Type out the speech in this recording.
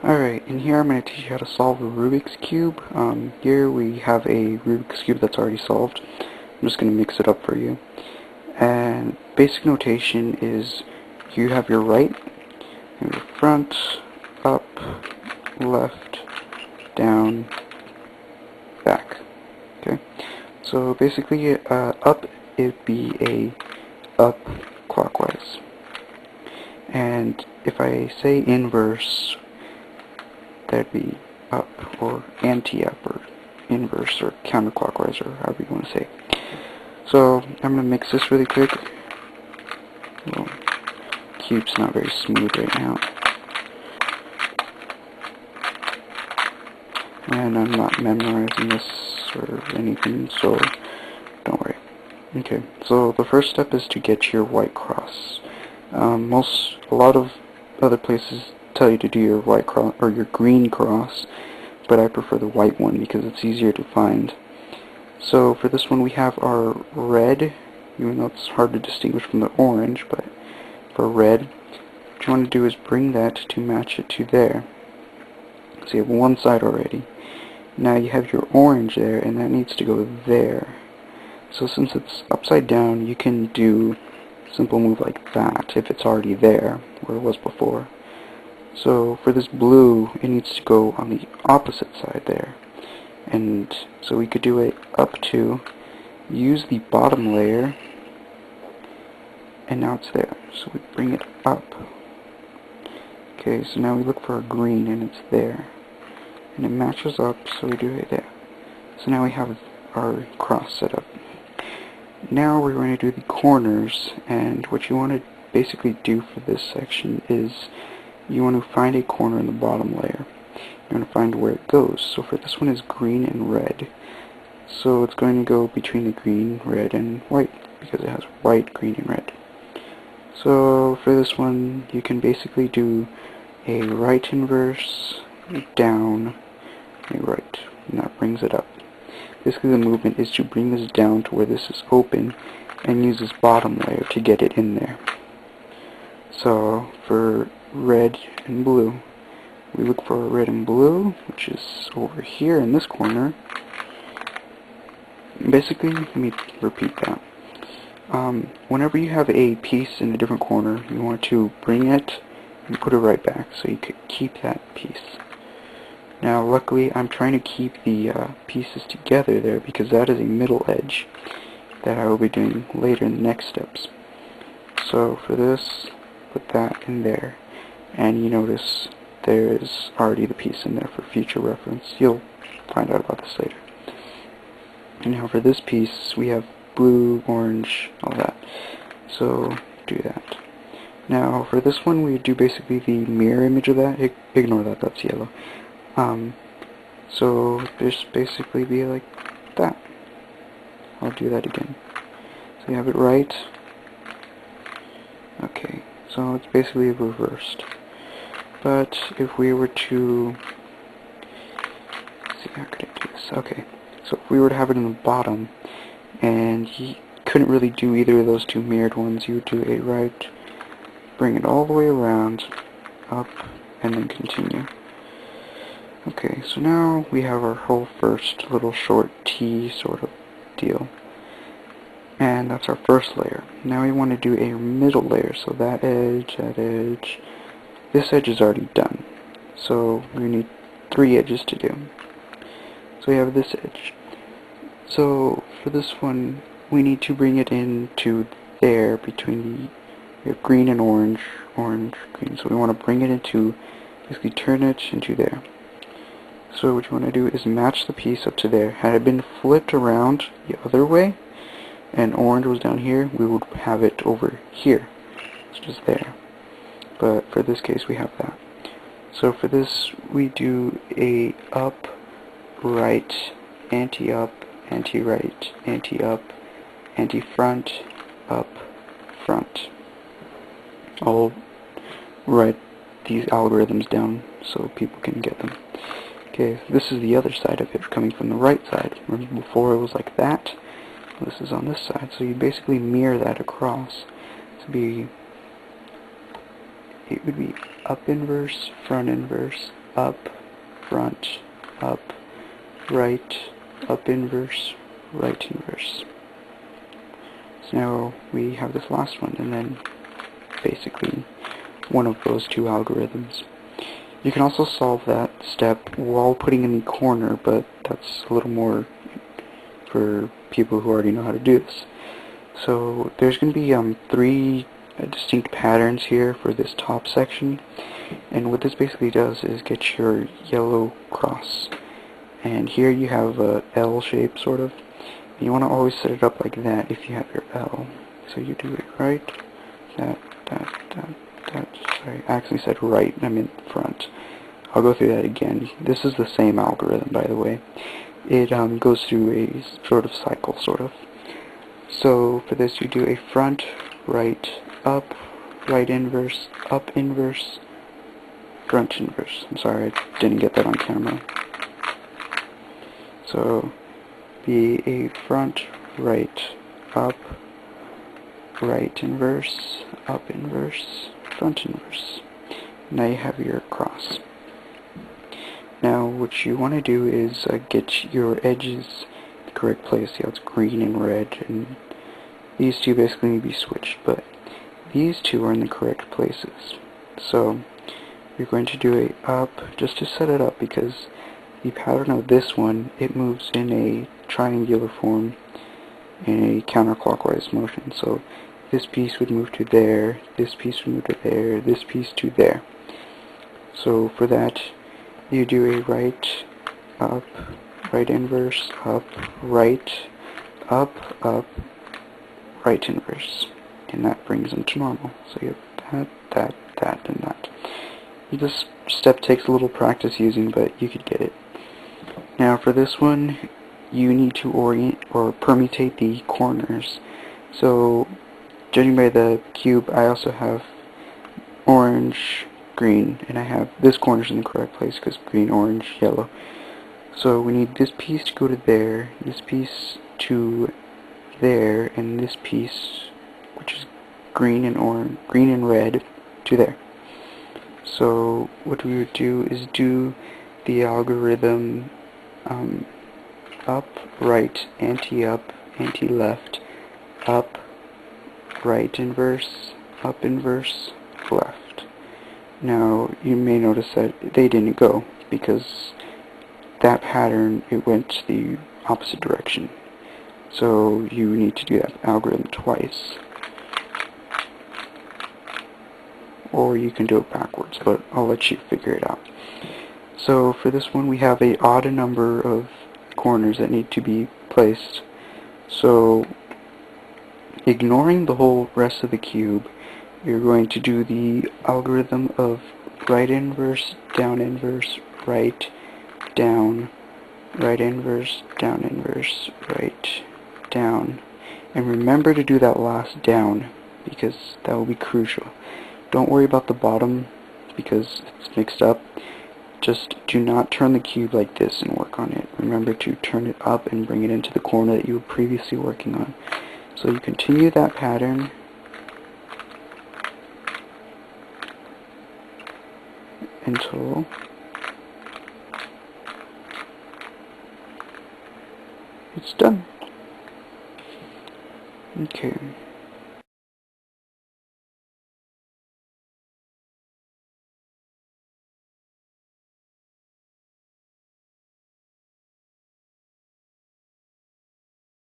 Alright, in here I'm going to teach you how to solve a Rubik's Cube. Here we have a Rubik's Cube that's already solved. I'm just going to mix it up for you. And basic notation is you have your right, and your front, up, left, down, back. Okay, so basically up, it'd be a up clockwise. And if I say inverse, that'd be up or anti-up or inverse or counterclockwise or however you want to say it. So I'm going to mix this really quick. Well, cube's not very smooth right now. And I'm not memorizing this or anything, so don't worry. Okay, so the first step is to get your white cross. A lot of other places tell you to do your white cross or your green cross, but I prefer the white one because it's easier to find. So for this one we have our red, even though it's hard to distinguish from the orange, but for red, what you want to do is bring that to match it to there. So you have one side already. Now you have your orange there, and that needs to go there. So since it's upside down, you can do a simple move like that if it's already there, where it was before. So for this blue, it needs to go on the opposite side there. And so we could do it up to, use the bottom layer, and now it's there. So we bring it up. Okay, so now we look for our green, and it's there. And it matches up, so we do it there. So now we have our cross set up. Now we're going to do the corners, and what you want to basically do for this section is you want to find a corner in the bottom layer. You want to find where it goes. So for this one is green and red. So it's going to go between the green, red, and white, because it has white, green, and red. So for this one, you can basically do a right inverse, down, a right, and that brings it up. Basically the movement is to bring this down to where this is open and use this bottom layer to get it in there. So for red and blue, we look for red and blue, which is over here in this corner. Basically, let me repeat that. Whenever you have a piece in a different corner, you want to bring it and put it right back so you could keep that piece. Now luckily I'm trying to keep the pieces together there because that is a middle edge that I will be doing later in the next steps. So for this, put that in there, and you notice there is already the piece in there for future reference. You'll find out about this later. And now for this piece we have blue, orange, all that. So do that. Now for this one we do basically the mirror image of that. Ignore that, that's yellow. So just basically be like that. I'll do that again. So you have it right. Okay, so it's basically reversed. But if we were to, let's see, how could I do this? Okay, so if we were to have it in the bottom, and you couldn't really do either of those two mirrored ones, you would do a right, bring it all the way around, up, and then continue. Okay, so now we have our whole first little short T sort of deal. And that's our first layer. Now we want to do a middle layer, so that edge, this edge is already done. So we need 3 edges to do. So we have this edge. So for this one, we need to bring it into there between we have green and orange, orange, green. So we want to bring it into, basically turn it into there. So what you want to do is match the piece up to there. Had it been flipped around the other way, and orange was down here, we would have it over here. It's just there. But for this case, we have that. So for this, we do a up, right, anti-up, anti-right, anti-up, anti-front, up, front. I'll write these algorithms down so people can get them. Okay, this is the other side of it, coming from the right side. Remember before it was like that? This is on this side, so you basically mirror that across. It would be up inverse, front inverse, up, front, up, right, up inverse, right inverse. So now we have this last one, and then basically one of those two algorithms. You can also solve that step while putting in the corner, but that's a little more for people who already know how to do this. So there's going to be three distinct patterns here for this top section, and what this basically does is get your yellow cross. And here you have a L shape, sort of. You want to always set it up like that if you have your L. So you do it right, that, sorry, I actually said right, I meant front. I'll go through that again. This is the same algorithm, by the way. It goes through a sort of cycle, sort of. So for this you do a front, right, up, right inverse, up inverse, front inverse. I'm sorry, I didn't get that on camera. So be a front, right, up, right inverse, up inverse, front inverse. Now you have your cross. Now what you want to do is get your edges in the correct place. See how it's green and red, and these two basically need to be switched, but these two are in the correct places. So you're going to do a up, just to set it up, because the pattern of this one, it moves in a triangular form in a counterclockwise motion. So this piece would move to there, this piece would move to there, this piece to there. So for that, you do a right, up, right inverse, up, right, up, right inverse. And that brings them to normal. So you have that, and that. This step takes a little practice using, but you could get it. Now for this one, you need to orient or permutate the corners. So judging by the cube, I also have orange, green, and I have this corner's in the correct place because green, orange, yellow. So we need this piece to go to there, this piece to there, and this piece, which is green and orange, green and red, to there. So what we would do is do the algorithm up, right, anti-up, anti-left, up, right inverse, up inverse, left. Now you may notice that they didn't go because that pattern, it went the opposite direction. So you need to do that algorithm twice. Or you can do it backwards, but I'll let you figure it out. So for this one we have a odd number of corners that need to be placed. So ignoring the whole rest of the cube, you're going to do the algorithm of right inverse, right, down, right inverse, right, down. And remember to do that last down, because that will be crucial. Don't worry about the bottom, because it's mixed up. Just do not turn the cube like this and work on it. Remember to turn it up and bring it into the corner that you were previously working on. So you continue that pattern until it's done. Okay.